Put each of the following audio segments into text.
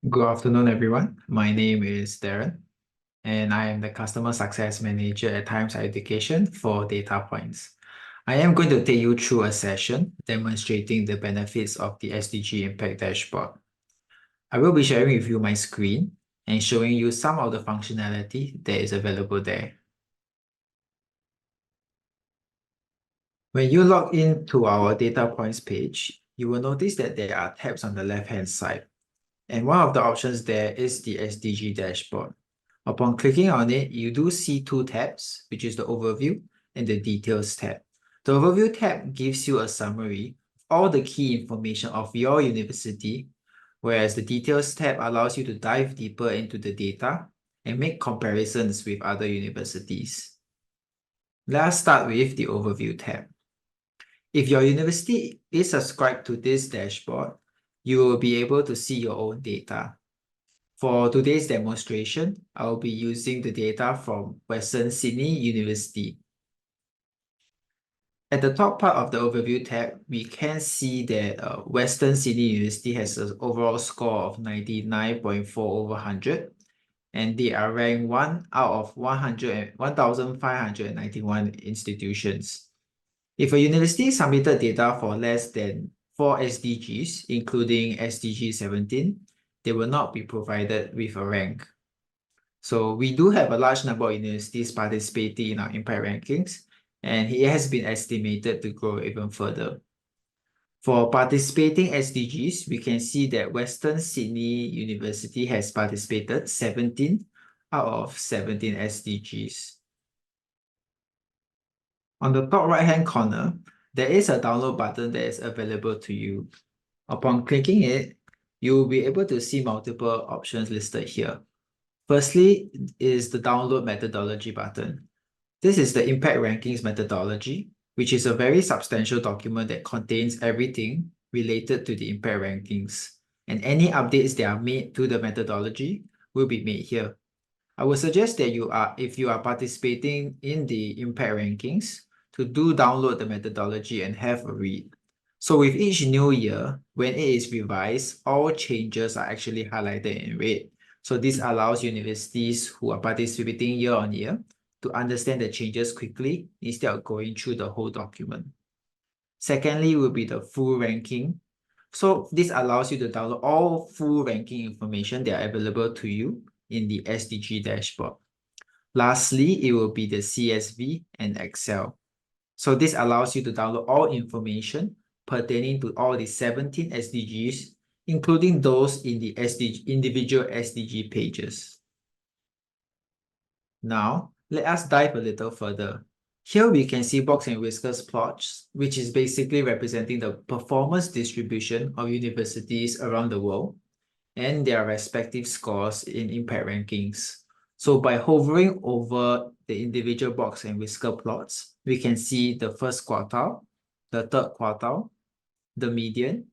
Good afternoon, everyone. My name is Darren, and I am the Customer Success Manager at Times Education for Data Points. I am going to take you through a session demonstrating the benefits of the SDG Impact Dashboard. I will be sharing with you my screen and showing you some of the functionality that is available there. When you log into our Data Points page, you will notice that there are tabs on the left-hand side. And one of the options there is the SDG dashboard. Upon clicking on it, you do see two tabs, which is the Overview and the Details tab. The Overview tab gives you a summary of all the key information of your university, whereas the Details tab allows you to dive deeper into the data and make comparisons with other universities. Let us start with the Overview tab. If your university is subscribed to this dashboard, you will be able to see your own data. For today's demonstration, I will be using the data from Western Sydney University. At the top part of the Overview tab, we can see that Western Sydney University has an overall score of 99.4 over 100, and they are ranked 1 out of 1,591 institutions. If a university submitted data for less than 4 SDGs, including SDG 17, they will not be provided with a rank. So we do have a large number of universities participating in our impact rankings, and it has been estimated to grow even further. For participating SDGs, we can see that Western Sydney University has participated 17 out of 17 SDGs. On the top right-hand corner, there is a download button that is available to you. Upon clicking it, you will be able to see multiple options listed here. Firstly is the download methodology button. This is the impact rankings methodology, which is a very substantial document that contains everything related to the impact rankings. And any updates that are made to the methodology will be made here. I would suggest that if you are participating in the impact rankings, to do download the methodology and have a read. So with each new year, when it is revised, all changes are actually highlighted in red. So this allows universities who are participating year on year to understand the changes quickly instead of going through the whole document. Secondly will be the full ranking. So this allows you to download all full ranking information that are available to you in the SDG dashboard. Lastly, it will be the CSV and Excel. So this allows you to download all information pertaining to all the 17 SDGs, including those in the individual SDG pages. Now, let us dive a little further. Here we can see box and whiskers plots, which is basically representing the performance distribution of universities around the world and their respective scores in impact rankings. So by hovering over the individual box and whisker plots, we can see the first quartile, the third quartile, the median,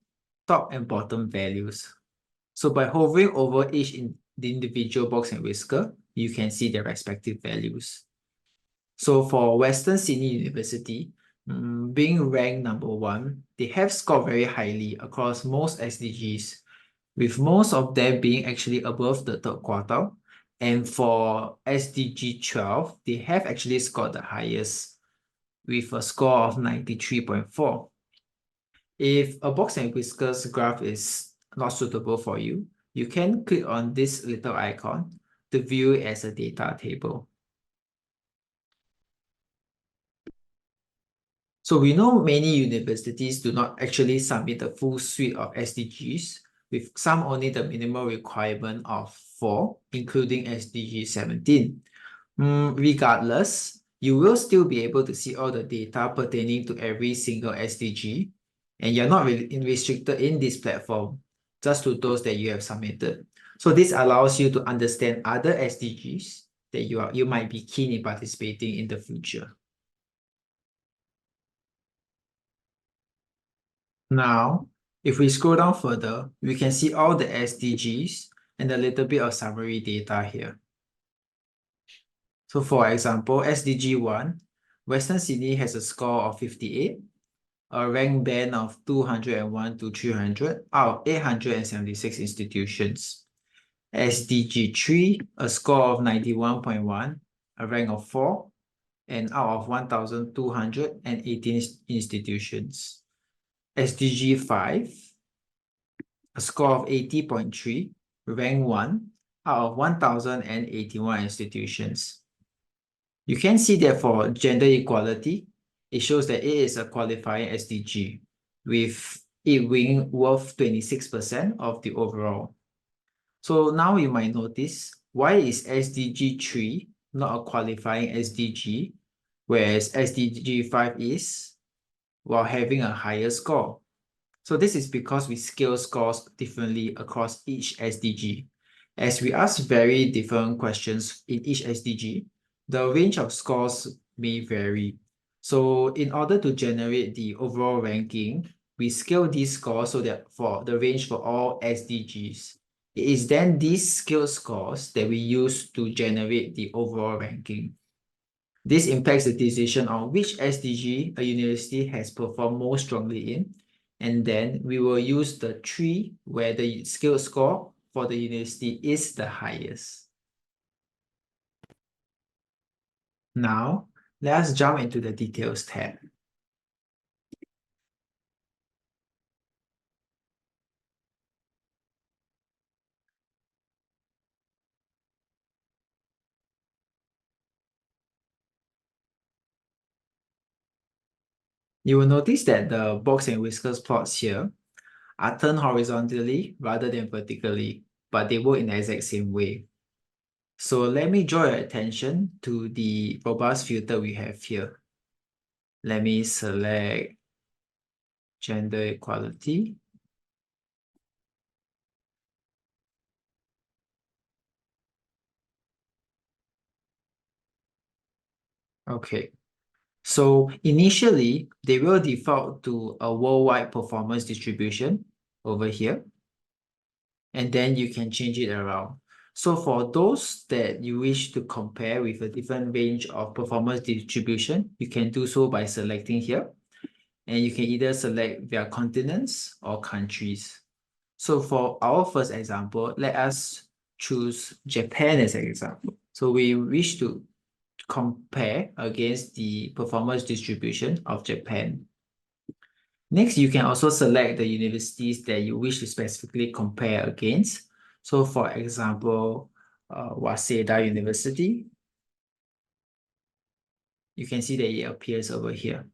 top and bottom values. So by hovering over the individual box and whisker, you can see their respective values. So for Western Sydney University, being ranked number 1, they have scored very highly across most SDGs, with most of them being actually above the third quartile. And for SDG 12, they have actually scored the highest with a score of 93.4. If a box and whiskers graph is not suitable for you, you can click on this little icon to view it as a data table. So we know many universities do not actually submit the full suite of SDGs, with some only the minimal requirement of 4, including SDG 17. Regardless, you will still be able to see all the data pertaining to every single SDG, and you're not restricted in this platform, just to those that you have submitted. So this allows you to understand other SDGs that you might be keen in participating in the future. Now, if we scroll down further, we can see all the SDGs and a little bit of summary data here. So for example, SDG 1, Western Sydney has a score of 58, a rank band of 201 to 300 out of 876 institutions. SDG 3, a score of 91.1, a rank of 4, and out of 1,218 institutions. SDG 5, a score of 80.3, rank 1, out of 1,081 institutions. You can see that for gender equality, it shows that it is a qualifying SDG, with it being worth 26% of the overall. So now you might notice, why is SDG 3 not a qualifying SDG, whereas SDG 5 is, while having a higher score? So this is because we scale scores differently across each SDG. As we ask very different questions in each SDG, the range of scores may vary. So in order to generate the overall ranking, we scale these scores so that for the range for all SDGs. It is then these scale scores that we use to generate the overall ranking. This impacts the decision on which SDG a university has performed most strongly in, and then we will use the 3 where the scale score for the university is the highest. Now, let us jump into the details tab. You will notice that the box and whiskers plots here are turned horizontally rather than vertically, but they work in the exact same way. So let me draw your attention to the robust filter we have here. Let me select gender equality. Okay, so initially, they will default to a worldwide performance distribution over here, and then you can change it around. So for those that you wish to compare with a different range of performance distribution, you can do so by selecting here, and you can either select via continents or countries. So for our first example, let us choose Japan as an example. So we wish to compare against the performance distribution of Japan. Next, you can also select the universities that you wish to specifically compare against. So for example, Waseda University, you can see that it appears over here.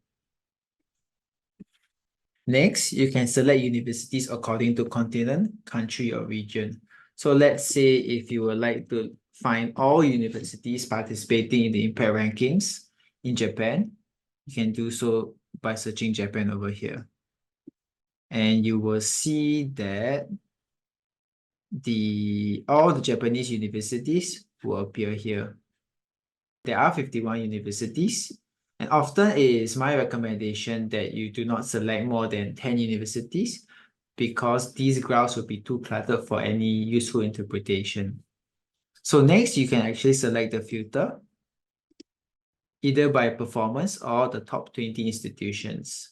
Next, you can select universities according to continent, country, or region. So let's say if you would like to find all universities participating in the impact rankings in Japan, you can do so by searching Japan over here. And you will see that all the Japanese universities will appear here. There are 51 universities, and often it is my recommendation that you do not select more than 10 universities because these graphs will be too cluttered for any useful interpretation. So next, you can actually select the filter either by performance or the top 20 institutions.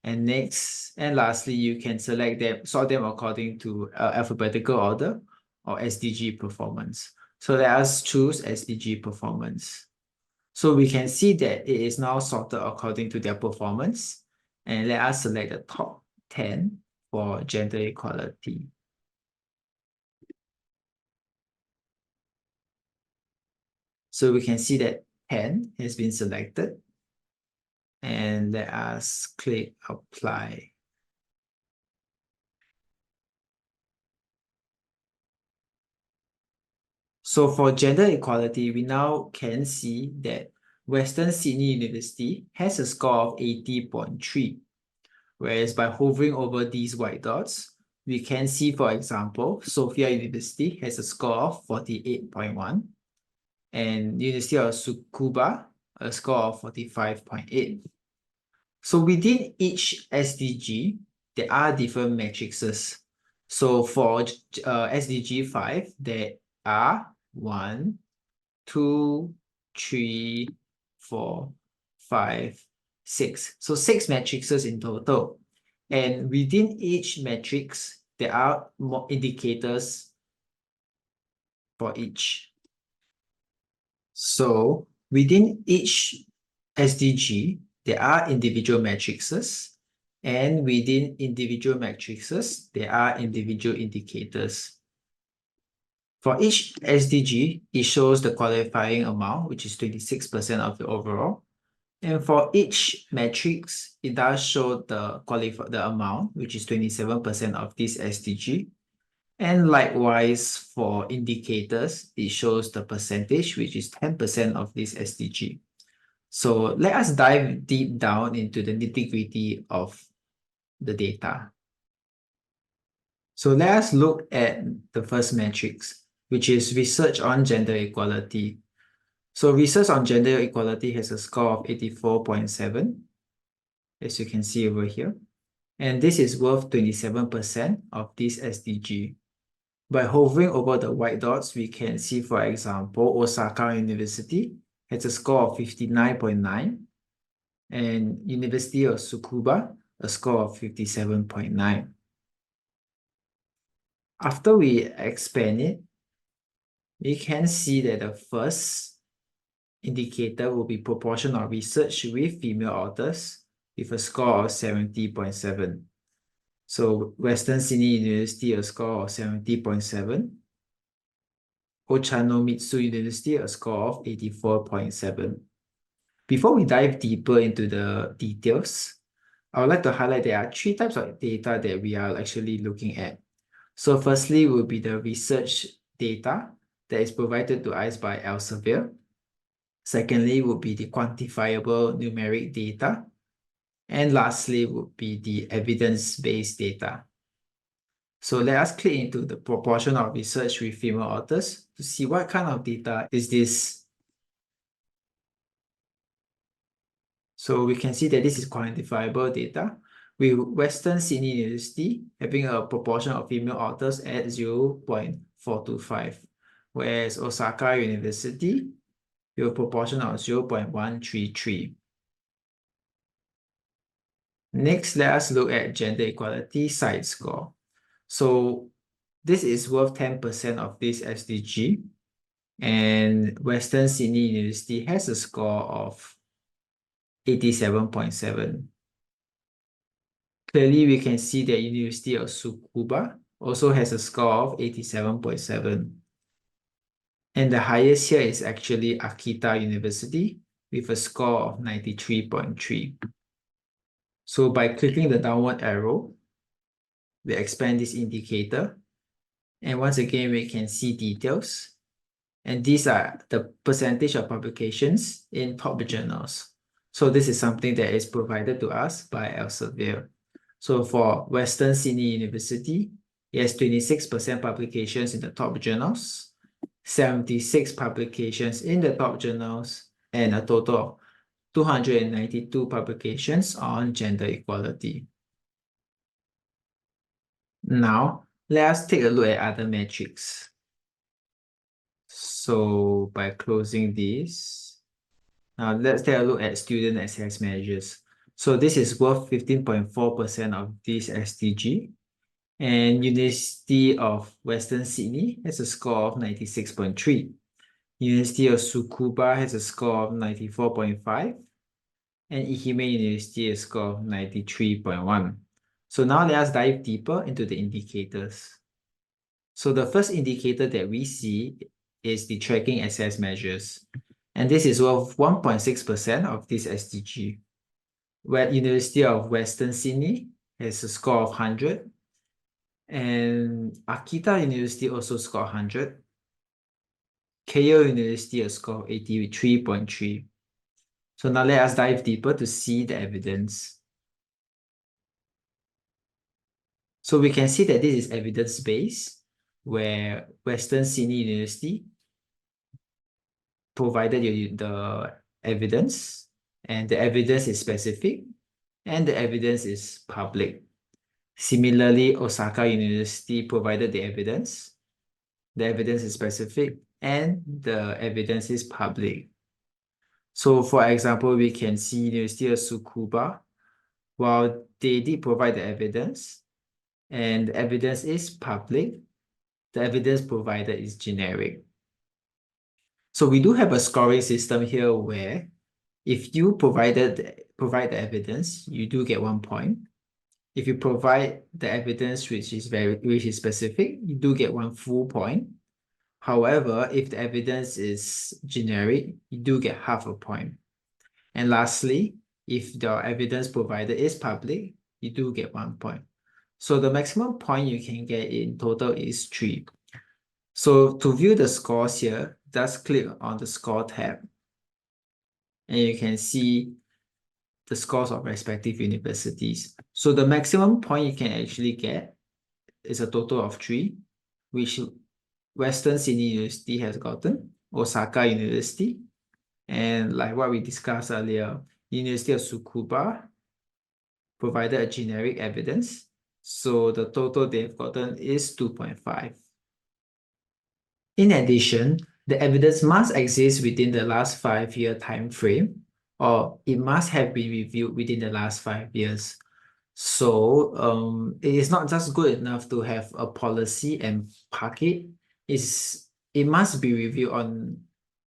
And next, and lastly, you can select them, sort them according to alphabetical order or SDG performance. So let us choose SDG performance. So we can see that it is now sorted according to their performance. And let us select the top 10 for gender equality. So we can see that 10 has been selected. And let us click apply. So for gender equality, we now can see that Western Sydney University has a score of 80.3, whereas by hovering over these white dots, we can see, for example, Sophia University has a score of 48.1, and University of Tsukuba a score of 45.8. So within each SDG, there are different matrices. So for SDG 5, there are 1, 2, 3, 4, 5, 6. So 6 matrices in total. And within each matrix, there are more indicators for each. So within each SDG, there are individual matrices, and within individual matrices, there are individual indicators. For each SDG, it shows the qualifying amount, which is 26% of the overall. And for each matrix, it does show the amount, which is 27% of this SDG. And likewise, for indicators, it shows the percentage, which is 10% of this SDG. So let us dive deep down into the nitty-gritty of the data. So let us look at the first matrix, which is research on gender equality. So research on gender equality has a score of 84.7, as you can see over here. And this is worth 27% of this SDG. By hovering over the white dots, we can see, for example, Osaka University has a score of 59.9, and University of Tsukuba, a score of 57.9. After we expand it, we can see that the first indicator will be proportion of research with female authors with a score of 70.7. So Western Sydney University, a score of 70.7. Ochanomizu University, a score of 84.7. Before we dive deeper into the details, I would like to highlight there are three types of data that we are actually looking at. So firstly will be the research data that is provided to us by Elsevier. Secondly would be the quantifiable numeric data. And lastly would be the evidence-based data. So let us click into the proportion of research with female authors to see what kind of data is this. So we can see that this is quantifiable data, with Western Sydney University having a proportion of female authors at 0.425, whereas Osaka University with a proportion of 0.133. Next, let us look at gender equality side score. So this is worth 10% of this SDG, and Western Sydney University has a score of 87.7. Clearly, we can see that University of Tsukuba also has a score of 87.7. And the highest here is actually Akita University with a score of 93.3. So by clicking the downward arrow, we expand this indicator. And once again, we can see details. And these are the percentage of publications in top journals. So this is something that is provided to us by Elsevier. So for Western Sydney University, it has 26% publications in the top journals, 76 publications in the top journals, and a total of 292 publications on gender equality. Now, let us take a look at other metrics. So by closing this, now let's take a look at student access measures. So this is worth 15.4% of this SDG. And University of Western Sydney has a score of 96.3. University of Tsukuba has a score of 94.5. And Ehime University has a score of 93.1. So now let us dive deeper into the indicators. So the first indicator that we see is the tracking access measures. And this is worth 1.6% of this SDG. Where University of Western Sydney has a score of 100. And Akita University also scored 100. Keio University a score of 83.3. So now let us dive deeper to see the evidence. So we can see that this is evidence-based, where Western Sydney University provided you the evidence, and the evidence is specific, and the evidence is public. Similarly, Osaka University provided the evidence is specific, and the evidence is public. So for example, we can see University of Tsukuba, while they did provide the evidence, and the evidence is public, the evidence provided is generic. So we do have a scoring system here where if you provide the evidence, you do get 1 point. If you provide the evidence which is specific, you do get 1 full point. However, if the evidence is generic, you do get half a point. And lastly, if the evidence provided is public, you do get 1 point. So the maximum point you can get in total is 3. So to view the scores here, just click on the score tab and you can see the scores of respective universities. So the maximum point you can actually get is a total of 3, which Western Sydney University has gotten, Osaka University, and like what we discussed earlier, University of Tsukuba provided a generic evidence. So the total they've gotten is 2.5. In addition, the evidence must exist within the last 5-year time frame, or it must have been reviewed within the last 5 years. So it is not just good enough to have a policy and park it. It must be reviewed on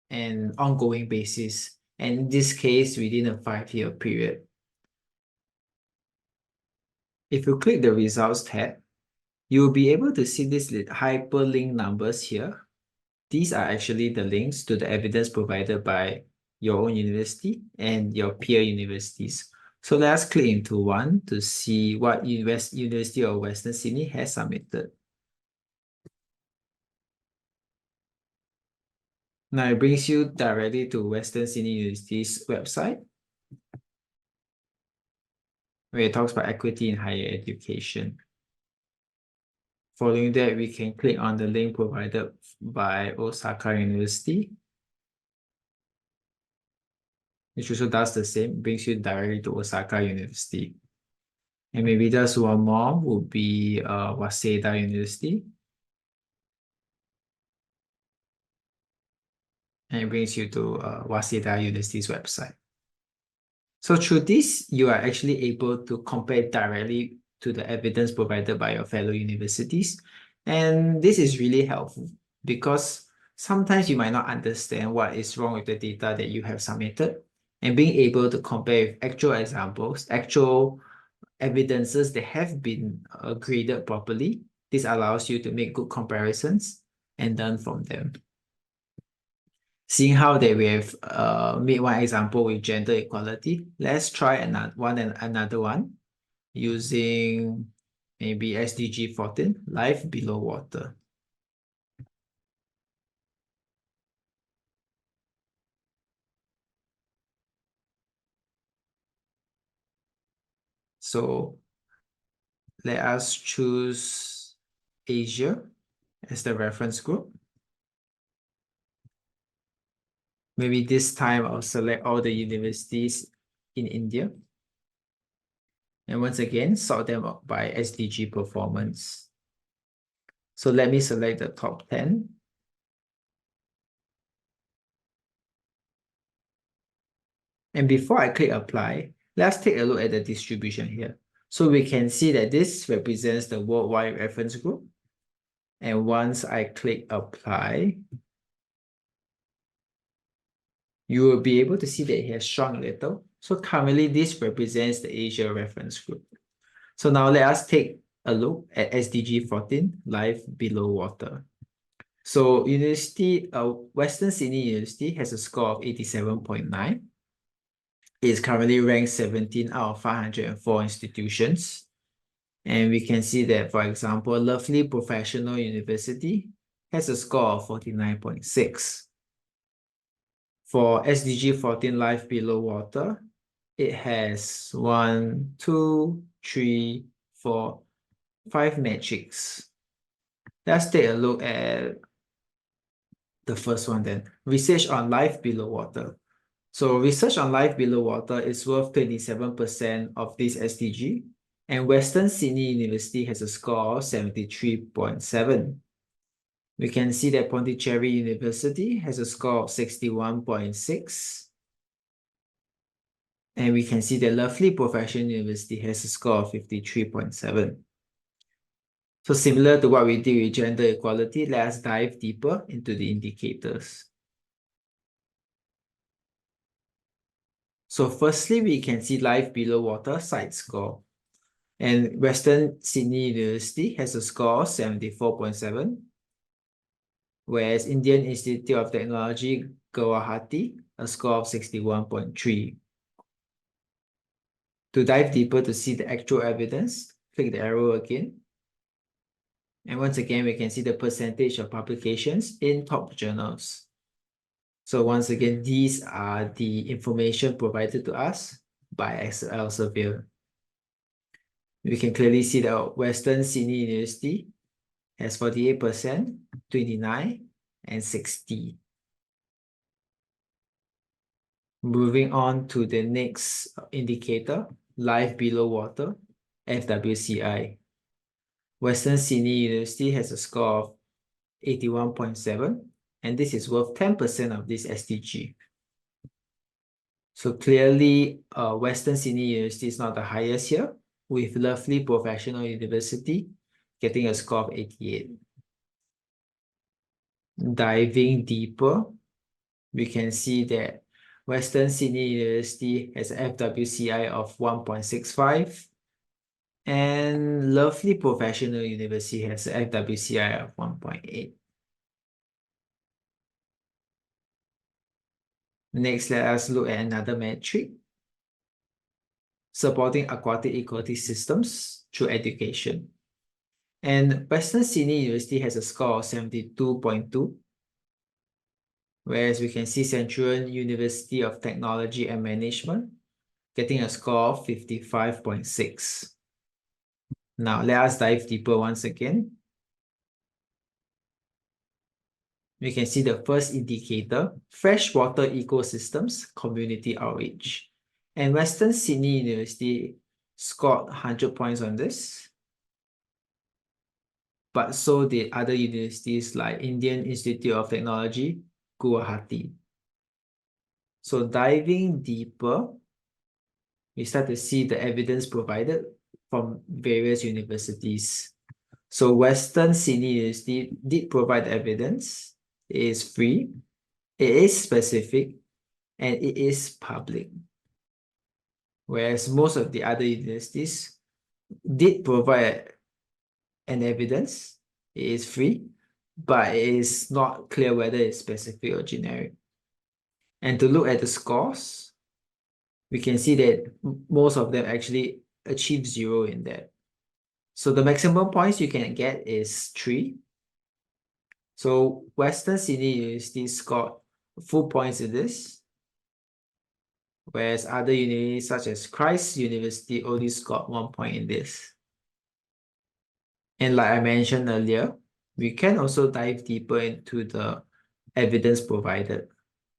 an ongoing basis, and in this case, within a 5-year period. If you click the results tab, you will be able to see these hyperlink numbers here. These are actually the links to the evidence provided by your own university and your peer universities. So let's click into one to see what University of Western Sydney has submitted. Now it brings you directly to Western Sydney University's website, where it talks about equity in higher education. Following that, we can click on the link provided by Osaka University, which also does the same, brings you directly to Osaka University. And maybe just one more would be Waseda University. And it brings you to Waseda University's website. So through this, you are actually able to compare directly to the evidence provided by your fellow universities. And this is really helpful because sometimes you might not understand what is wrong with the data that you have submitted. And being able to compare with actual examples, actual evidences that have been graded properly, this allows you to make good comparisons and learn from them. Seeing how that we have made one example with gender equality, let's try another one using maybe SDG 14, life below water. So let us choose Asia as the reference group. Maybe this time I'll select all the universities in India. And once again, sort them out by SDG performance. So let me select the top 10. And before I click apply, let's take a look at the distribution here. So we can see that this represents the worldwide reference group. And once I click apply, you will be able to see that it has shrunk a little. So currently this represents the Asia reference group. So now let us take a look at SDG 14, life below water. So Western Sydney University has a score of 87.9. It is currently ranked 17 out of 504 institutions. And we can see that, for example, Lovely Professional University has a score of 49.6. For SDG 14 Life Below Water, it has 1, 2, 3, 4, 5 metrics. Let's take a look at the first one then. Research on life below water. So research on life below water is worth 27% of this SDG, and Western Sydney University has a score of 73.7. We can see that Pondicherry University has a score of 61.6. And we can see that Lovely Professional University has a score of 53.7. So similar to what we did with gender equality, let us dive deeper into the indicators. So firstly, we can see life below water side score. And Western Sydney University has a score of 74.7, whereas Indian Institute of Technology, Guwahati, a score of 61.3. To dive deeper to see the actual evidence, click the arrow again. And once again, we can see the percentage of publications in top journals. So once again, these are the information provided to us by Elsevier. We can clearly see that Western Sydney University has 48%, 29%, and 60%. Moving on to the next indicator, life below water, FWCI. Western Sydney University has a score of 81.7, and this is worth 10% of this SDG. So clearly, Western Sydney University is not the highest here, with Lovely Professional University getting a score of 88. Diving deeper, we can see that Western Sydney University has an FWCI of 1.65, and Lovely Professional University has an FWCI of 1.8. Next, let us look at another metric, supporting aquatic ecosystems through education. And Western Sydney University has a score of 72.2, whereas we can see Central University of Technology and Management getting a score of 55.6. Now, let us dive deeper once again. We can see the first indicator, freshwater ecosystems, community outreach. And Western Sydney University scored 100 points on this, but so did other universities like Indian Institute of Technology, Guwahati. So diving deeper, we start to see the evidence provided from various universities. So Western Sydney University did provide evidence. It is free, it is specific, and it is public. Whereas most of the other universities did provide an evidence, it is free, but it is not clear whether it's specific or generic. And to look at the scores, we can see that most of them actually achieve 0 in that. So the maximum points you can get is 3. So Western Sydney University scored full points in this, whereas other universities such as Christ University only scored 1 point in this. And like I mentioned earlier, we can also dive deeper into the evidence provided.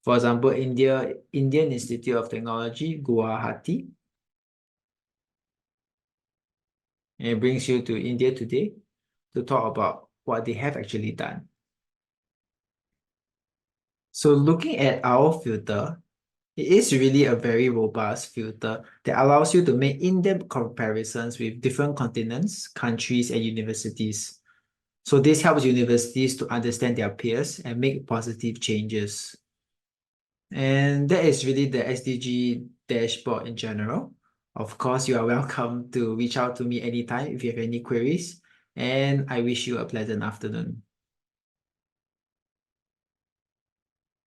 For example, Indian Institute of Technology, Guwahati. And it brings you to India today to talk about what they have actually done. So looking at our filter, it is really a very robust filter that allows you to make in-depth comparisons with different continents, countries, and universities. So this helps universities to understand their peers and make positive changes. And that is really the SDG dashboard in general. Of course, you are welcome to reach out to me anytime if you have any queries, and I wish you a pleasant afternoon.